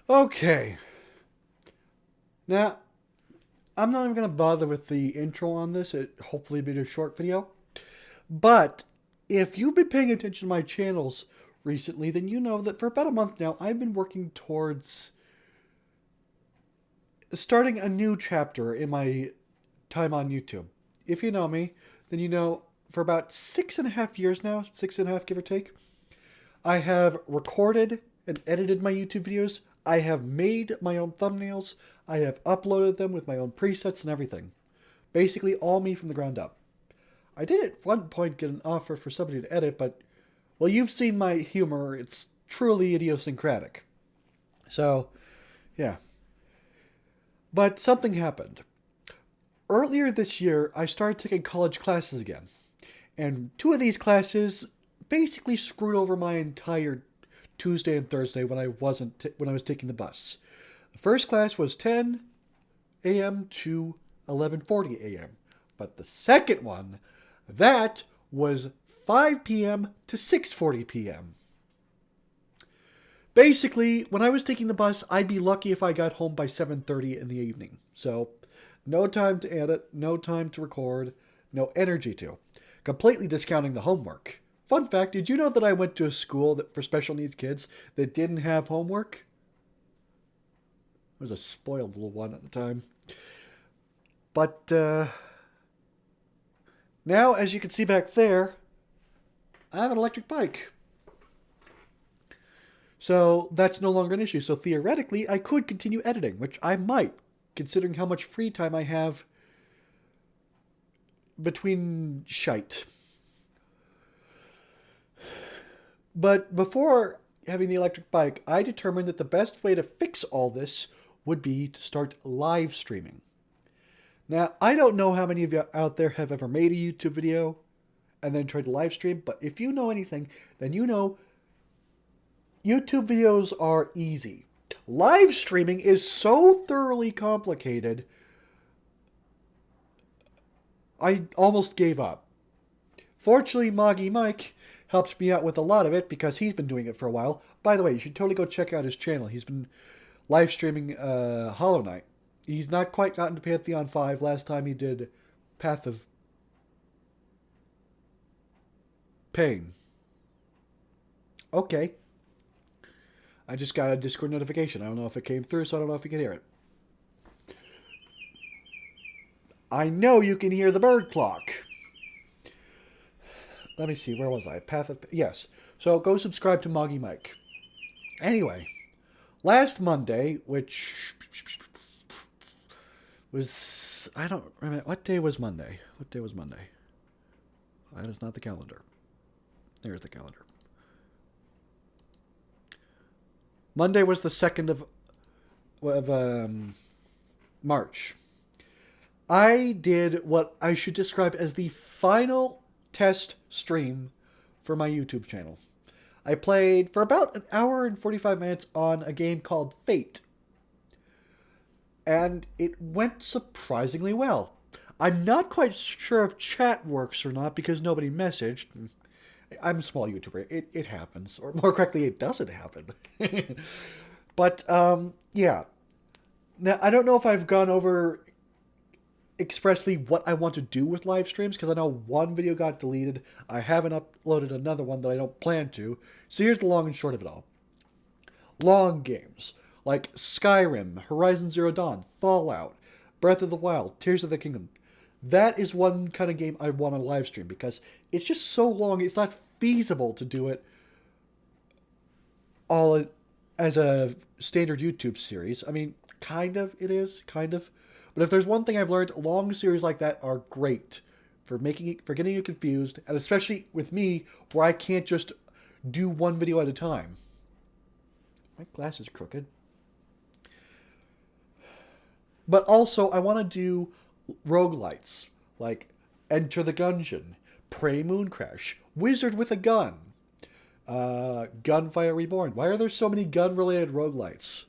Okay. Now, I'm not even going to bother with the intro on this. It hopefully be a short video. But if you've been paying attention to my channels recently, then you know that for about a month now, I've been working towards starting a new chapter in my time on YouTube. If you know me, then you know for about 6.5 years now, 6.5 give or take, I have recorded and edited my YouTube videos. I have made my own thumbnails. I have uploaded them with my own presets and everything. Basically, all me from the ground up. I did at one point get an offer for somebody to edit, but, well, you've seen my humor. It's truly idiosyncratic. So, yeah. But something happened. Earlier this year, I started taking college classes again. And two of these classes basically screwed over my entire Tuesday and Thursday when when I was taking the bus. The first class was 10 a.m. to 11:40 a.m. But the second one, that was 5 p.m. to 6:40 p.m. Basically, when I was taking the bus, I'd be lucky if I got home by 7:30 in the evening. So, no time to edit, no time to record, no energy to. Completely discounting the homework. Fun fact, did you know that I went to a school for special needs kids that didn't have homework? I was a spoiled little one at the time. But now, as you can see back there, I have an electric bike. So that's no longer an issue. So theoretically, I could continue editing, which I might, considering how much free time I have between shite. But before having the electric bike, I determined that the best way to fix all this would be to start live streaming. Now, I don't know how many of you out there have ever made a YouTube video and then tried to live stream, but if you know anything, then you know YouTube videos are easy. Live streaming is so thoroughly complicated, I almost gave up. Fortunately, Moggy Mike helped me out with a lot of it because he's been doing it for a while. By the way, you should totally go check out his channel. He's been live streaming Hollow Knight. He's not quite gotten to Pantheon 5. Last time he did Path of Pain. Okay. I just got a Discord notification. I don't know if it came through, so I don't know if you can hear it. I know you can hear the bird clock. Let me see, where was I? Path of... Yes. So go subscribe to Moggy Mike. Anyway, last Monday, which was... I don't remember. What day was Monday? What day was Monday? That is not the calendar. There's the calendar. Monday was the 2nd of March. I did what I should describe as the final test stream for my YouTube channel. I played for about an hour and 45 minutes on a game called Fate. And it went surprisingly well. I'm not quite sure if chat works or not because nobody messaged. I'm a small YouTuber. It happens. Or more correctly, it doesn't happen. But, yeah. Now, I don't know if I've gone over expressly what I want to do with live streams because I know one video got deleted. I haven't uploaded another one that I don't plan to. So here's the long and short of it all. Long games like Skyrim, Horizon Zero Dawn, Fallout, Breath of the Wild, Tears of the Kingdom. That is one kind of game I want to live stream because it's just so long, it's not feasible to do it all as a standard YouTube series. I mean, kind of it is, kind of. But if there's one thing I've learned, long series like that are great for getting you confused, and especially with me, where I can't just do one video at a time. My glass is crooked. But also, I want to do roguelites, like Enter the Gungeon, Prey Mooncrash, Wizard with a Gun, Gunfire Reborn. Why are there so many gun-related roguelites?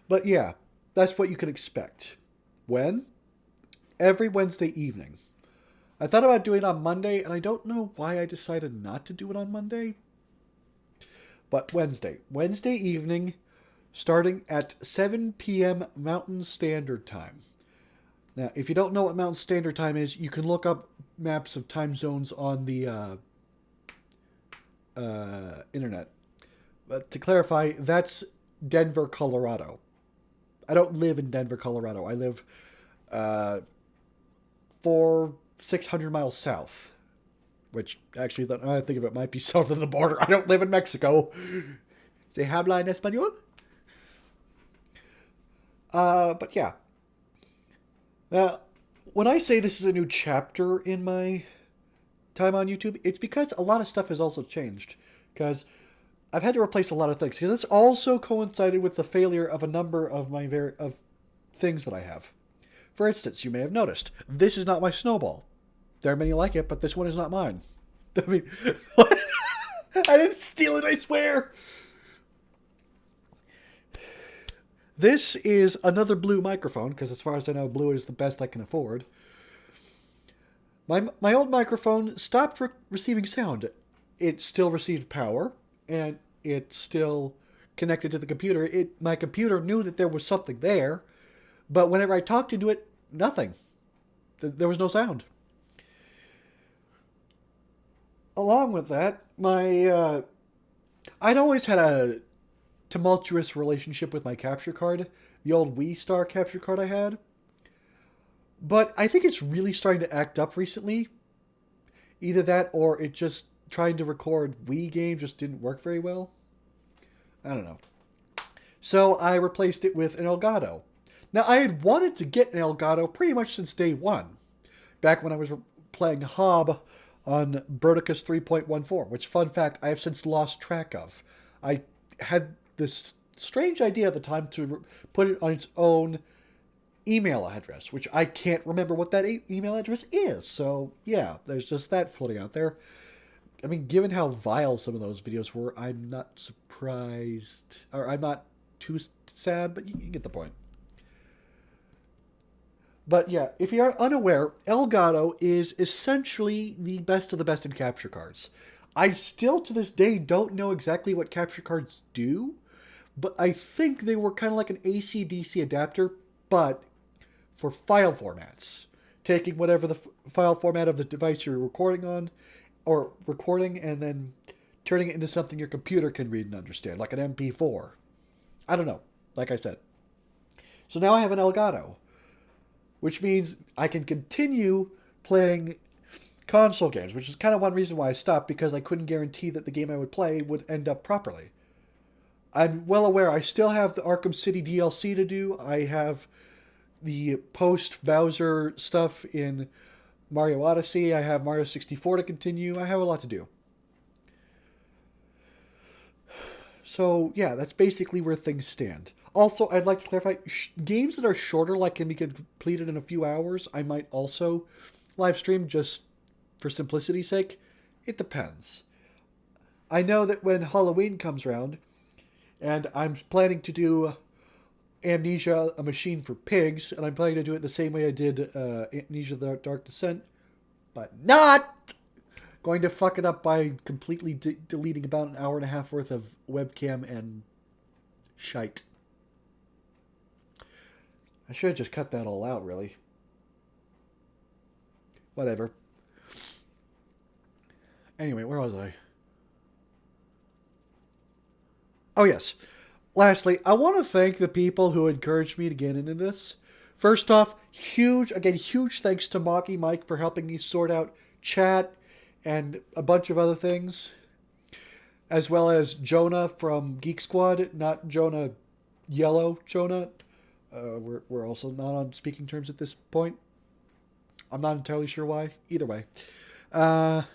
But yeah, that's what you can expect. When? Every Wednesday evening. I thought about doing it on Monday, and I don't know why I decided not to do it on Monday. but Wednesday. Wednesday evening, starting at 7 p.m. Mountain Standard Time. Now, if you don't know what Mountain Standard Time is, you can look up maps of time zones on the internet. But to clarify, that's Denver, Colorado. I don't live in Denver, Colorado. I live 600 miles south. Which, actually, now I think of it, might be south of the border. I don't live in Mexico. Se habla en español? But yeah. When I say this is a new chapter in my time on YouTube, it's because a lot of stuff has also changed. Because I've had to replace a lot of things. Because this also coincided with the failure of a number of my of things that I have. For instance, you may have noticed, this is not my snowball. There are many like it, but this one is not mine. I mean, I didn't steal it, I swear. This is another blue microphone, because as far as I know, blue is the best I can afford. My old microphone stopped receiving sound. It still received power, and it's still connected to the computer. My computer knew that there was something there, but whenever I talked into it, nothing. There was no sound. Along with that, I'd always had a tumultuous relationship with my capture card, the old Wii Star capture card I had. But I think it's really starting to act up recently. Either that or it just trying to record Wii games just didn't work very well. I don't know. So I replaced it with an Elgato. Now, I had wanted to get an Elgato pretty much since day one. Back when I was playing Hob on Brodicus 3.14, which, fun fact, I have since lost track of. I had this strange idea at the time to put it on its own email address, which I can't remember what that email address is. So, yeah, there's just that floating out there. I mean, given how vile some of those videos were, I'm not surprised, or I'm not too sad, but you get the point. But yeah, if you are unaware, Elgato is essentially the best of the best in capture cards. I still, to this day, don't know exactly what capture cards do, but I think they were kind of like an AC-DC adapter, but for file formats. Taking whatever the file format of the device you're recording on, or recording, and then turning it into something your computer can read and understand, like an MP4. I don't know, like I said. So now I have an Elgato, which means I can continue playing console games, which is kind of one reason why I stopped, because I couldn't guarantee that the game I would play would end up properly. I'm well aware I still have the Arkham City DLC to do. I have the post-Bowser stuff in Mario Odyssey. I have Mario 64 to continue. I have a lot to do. So, yeah, that's basically where things stand. Also, I'd like to clarify, games that are shorter, like can be completed in a few hours, I might also live stream just for simplicity's sake. It depends. I know that when Halloween comes around, and I'm planning to do Amnesia, A Machine for Pigs, and I'm planning to do it the same way I did Amnesia The Dark Descent, but not going to fuck it up by completely deleting about an hour and a half worth of webcam and shite. I should have just cut that all out, really. Whatever. Anyway, where was I? Oh, yes. Lastly, I want to thank the people who encouraged me to get into this. First off, huge thanks to Mocky Mike for helping me sort out chat and a bunch of other things. As well as Jonah from Geek Squad, not Jonah Yellow, Jonah. We're also not on speaking terms at this point. I'm not entirely sure why. Either way. But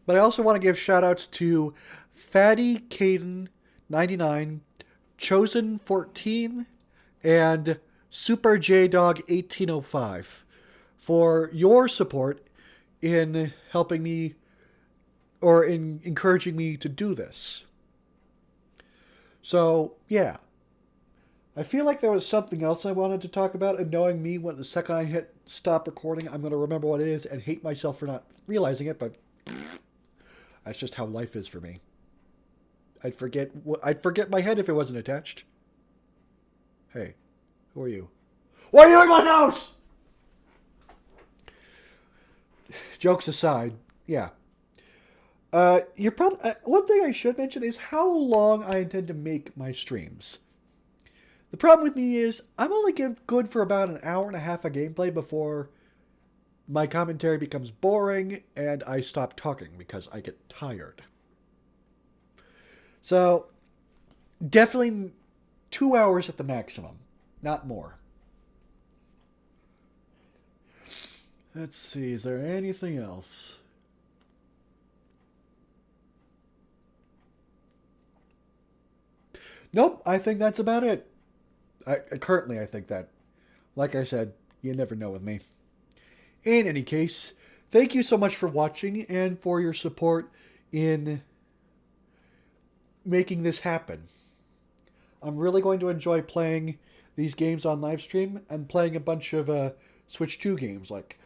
I also want to give shout-outs to Fatty Caden 99, Chosen 14, and Super J Dog 1805 for your support in helping me or in encouraging me to do this. So, yeah. I feel like there was something else I wanted to talk about, and knowing me, when the second I hit stop recording, I'm going to remember what it is and hate myself for not realizing it, but that's just how life is for me. I'd forget my head if it wasn't attached. Hey, who are you? Why are you in my house? Jokes aside, yeah. One thing I should mention is how long I intend to make my streams. The problem with me is I'm only good for about an hour and a half of gameplay before my commentary becomes boring and I stop talking because I get tired. So, definitely 2 hours at the maximum, not more. Let's see, is there anything else? Nope, I think that's about it. Currently, I think that. Like I said, you never know with me. In any case, thank you so much for watching and for your support in making this happen. I'm really going to enjoy playing these games on livestream and playing a bunch of Switch 2 games like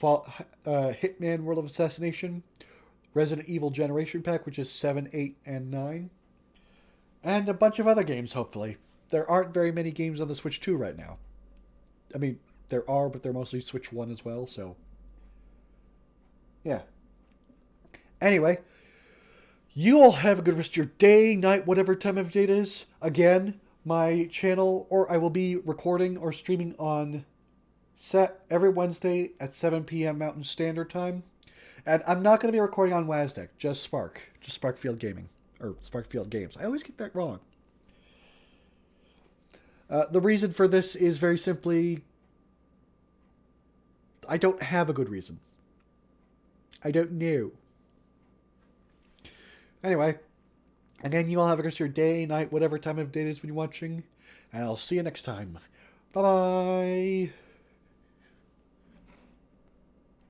Hitman World of Assassination, Resident Evil Generation Pack, which is 7, 8, and 9, and a bunch of other games, hopefully. There aren't very many games on the Switch 2 right now. I mean, there are, but they're mostly Switch 1 as well, so... yeah. Anyway, you all have a good rest of your day, night, whatever time of day it is. Again, my channel, or I will be recording or streaming on set every Wednesday at 7 p.m. Mountain Standard Time. And I'm not going to be recording on WASDEC, just Sparkfield Gaming. Or Sparkfield Games. I always get that wrong. The reason for this is very simply, I don't have a good reason. I don't know. Anyway, again, you all have a good rest of your day, night, whatever time of day it is when you're watching. And I'll see you next time. Bye-bye.